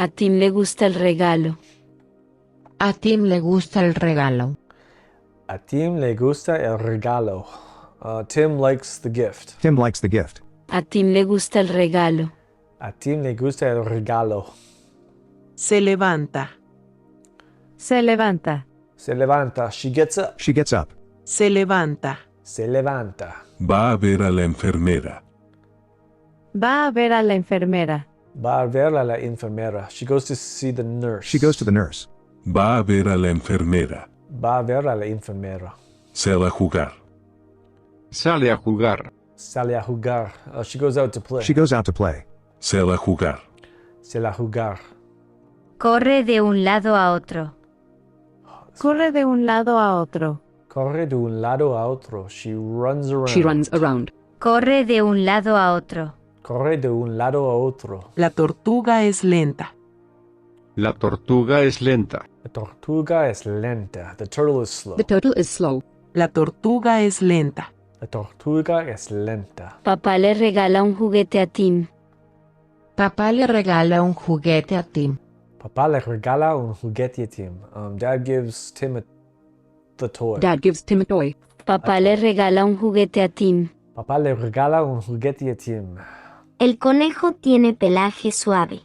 A Tim le gusta el regalo. A Tim le gusta el regalo. A Tim le gusta el regalo. Tim likes the gift. Tim likes the gift. A Tim le gusta el regalo. A Tim le gusta el regalo. Se levanta. Se levanta. Se levanta. She gets up. She gets up. Se levanta. Se levanta. Va a ver a la enfermera. Va a ver a la enfermera. Va a ver a la enfermera. She goes to see the nurse. She goes to the nurse. Va a ver a la enfermera. Va a ver a la enfermera. Sale a jugar. Sale a jugar. Sale a jugar. She goes out to play. She goes out to play. Sale a jugar. Sale a jugar. Corre de un lado a otro. Corre de un lado a otro. Corre de un lado a otro. She runs around. She runs around. Corre de un lado a otro. Corre de un lado a otro. La tortuga es lenta. La tortuga es lenta. La tortuga es lenta. The turtle is slow. The turtle is slow. La tortuga es lenta. La tortuga es lenta. Papá le regala un juguete a Tim. Papá le regala un juguete a Tim. Papá le regala un juguete a Tim. Dad gives Tim the toy. Dad gives Tim a toy. Papá le regala un juguete a Tim. Papá le regala un juguete a Tim. El conejo tiene pelaje suave.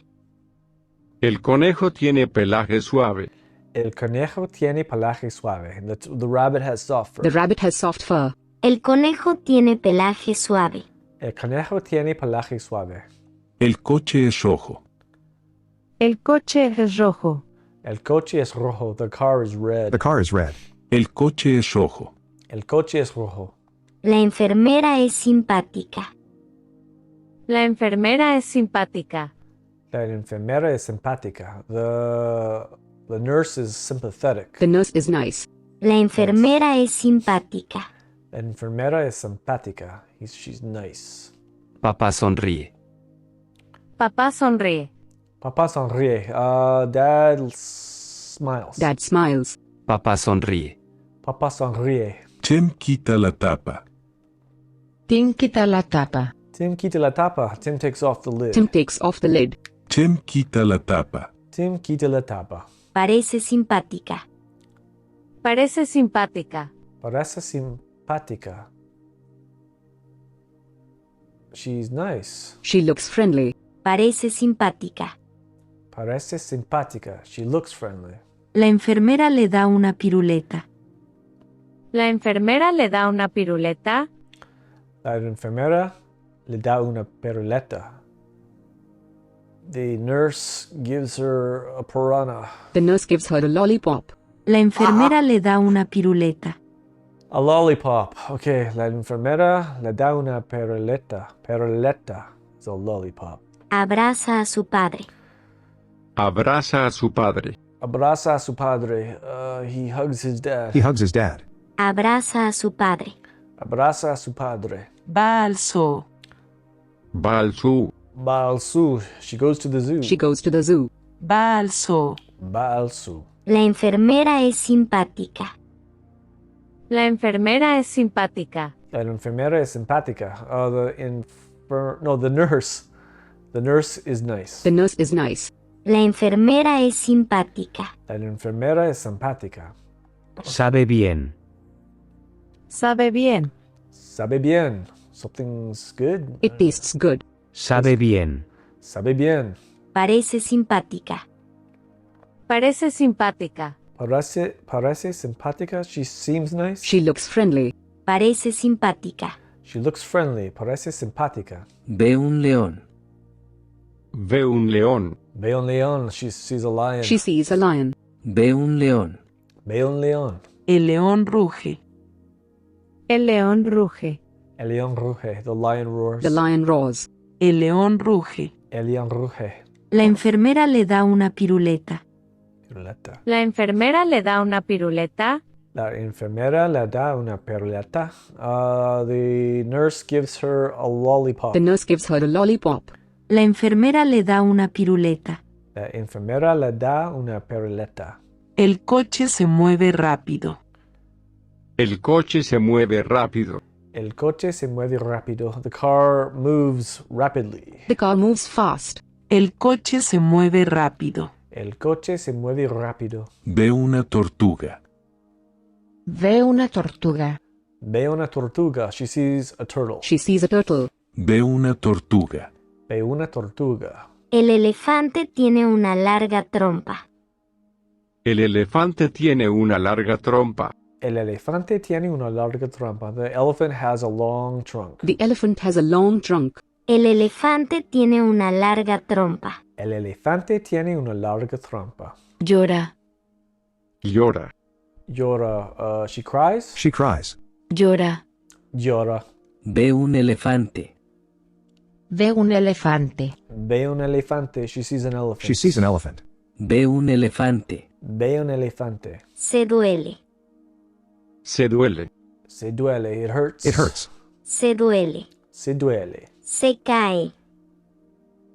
El conejo tiene pelaje suave. El conejo tiene pelaje suave. The rabbit has soft fur. The rabbit has soft fur. El conejo tiene pelaje suave. El conejo tiene pelaje suave. El coche es rojo. El coche es rojo. El coche es rojo. The car is red. The car is red. El coche es rojo. El coche es rojo. La enfermera es simpática. La enfermera es simpática. La enfermera es simpática. The nurse is sympathetic. The nurse is nice. La enfermera es simpática. La enfermera es simpática. She's nice. Papá sonríe. Papá sonríe. Papá sonríe. Dad smiles. Dad smiles. Papá sonríe. Papá sonríe. Tim quita la tapa. Tim quita la tapa. Tim quita la tapa. Tim takes off the lid. Tim takes off the lid. Tim quita la tapa. Tim quita la tapa. Parece simpática. Parece simpática. Parece simpática. She's nice. She looks friendly. Parece simpática. Parece simpática. She looks friendly. La enfermera le da una piruleta. La enfermera le da una piruleta. La enfermera le da una peroleta. The nurse gives her a piranha. The nurse gives her a lollipop. La enfermera le da una piruleta. A lollipop. Okay, la enfermera le da una peroleta. Peroleta is a lollipop. Abraza a su padre. Abraza a su padre. Abraza a su padre. He hugs his dad. He hugs his dad. Abraza a su padre. Abraza a su padre. Va al zoo. Va al zoo. Va al zoo. She goes to the zoo. She goes to the zoo. Va al zoo. Va al zoo. La enfermera es simpática. La enfermera es simpática. La enfermera es simpática. The nurse. The nurse is nice. The nurse is nice. La enfermera es simpática. La enfermera es simpática. Sabe bien. Sabe bien. Sabe bien. Something's good. It tastes good. Sabe bien. Sabe bien. Parece simpática. Parece simpática. Parece simpática. She seems nice. She looks friendly. Parece simpática. She looks friendly. Parece simpática. Ve un león. Ve un león. Ve un león. She sees a lion. She sees a lion. Ve un león. Ve un león. El león ruge. El león ruge. El león ruge. The lion roars. The lion roars. El león ruge. El león ruge. La enfermera le da una piruleta. Piruleta. La enfermera le da una piruleta. La enfermera le da una peroleta. The nurse gives her a lollipop. The nurse gives her a lollipop. La enfermera le da una piruleta. La enfermera le da una peroleta. El coche se mueve rápido. El coche se mueve rápido. El coche se mueve rápido. The car moves rapidly. The car moves fast. El coche se mueve rápido. El coche se mueve rápido. Ve una tortuga. Ve una tortuga. Ve una tortuga. She sees a turtle. She sees a turtle. Ve una tortuga. Ve una tortuga. El elefante tiene una larga trompa. El elefante tiene una larga trompa. El elefante tiene una larga trompa. The elephant has a long trunk. The elephant has a long trunk. El elefante tiene una larga trompa. El elefante tiene una larga trompa. Llora, Llora. Llora. She cries. She cries. llora, Llora. Ve un elefante. Ve un elefante. Ve un elefante. She sees an elephant. She sees an elephant. Ve un elefante. Ve un elefante. Se duele. Se duele. Se duele. It hurts. It hurts. Se duele. Se duele. Se cae.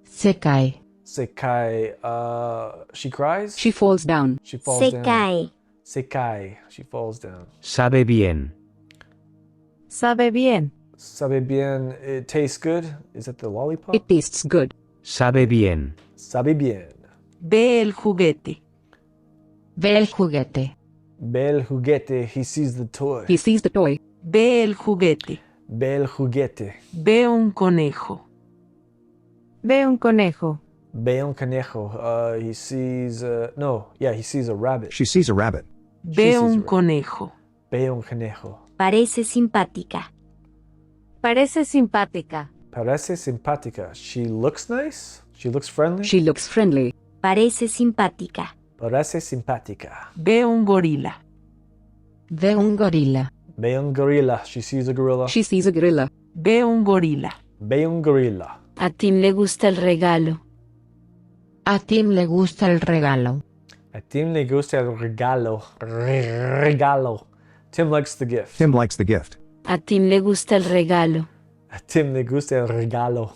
Se cae. Se cae. She cries. She falls down. She falls Se down. cae. Se cae. She falls down. Sabe bien. Sabe bien. Sabe bien. It tastes good. Is that the lollipop? It tastes good. Sabe bien. Sabe bien. Ve el juguete. Ve el juguete. Ve el juguete. He sees the toy. He sees the toy. Ve el juguete. Ve el juguete. Ve un conejo. Ve un conejo. Ve un conejo. He sees. No. Yeah, he sees a rabbit. She sees a rabbit. Ve sees un a- conejo. Ve un conejo. Parece simpática. Parece simpática. Parece simpática. She looks nice. She looks friendly. She looks friendly. Parece simpática. Parece simpática. Ve un gorila. Ve un gorila. Ve un gorila. She sees a gorilla. She sees a gorilla. Ve un gorila. Ve un gorila. a Tim le gusta el regalo. A Tim le gusta el regalo. A Tim le gusta el regalo. Regalo. Tim likes the gift. Tim likes the gift. A Tim le gusta el regalo. A Tim le gusta el regalo.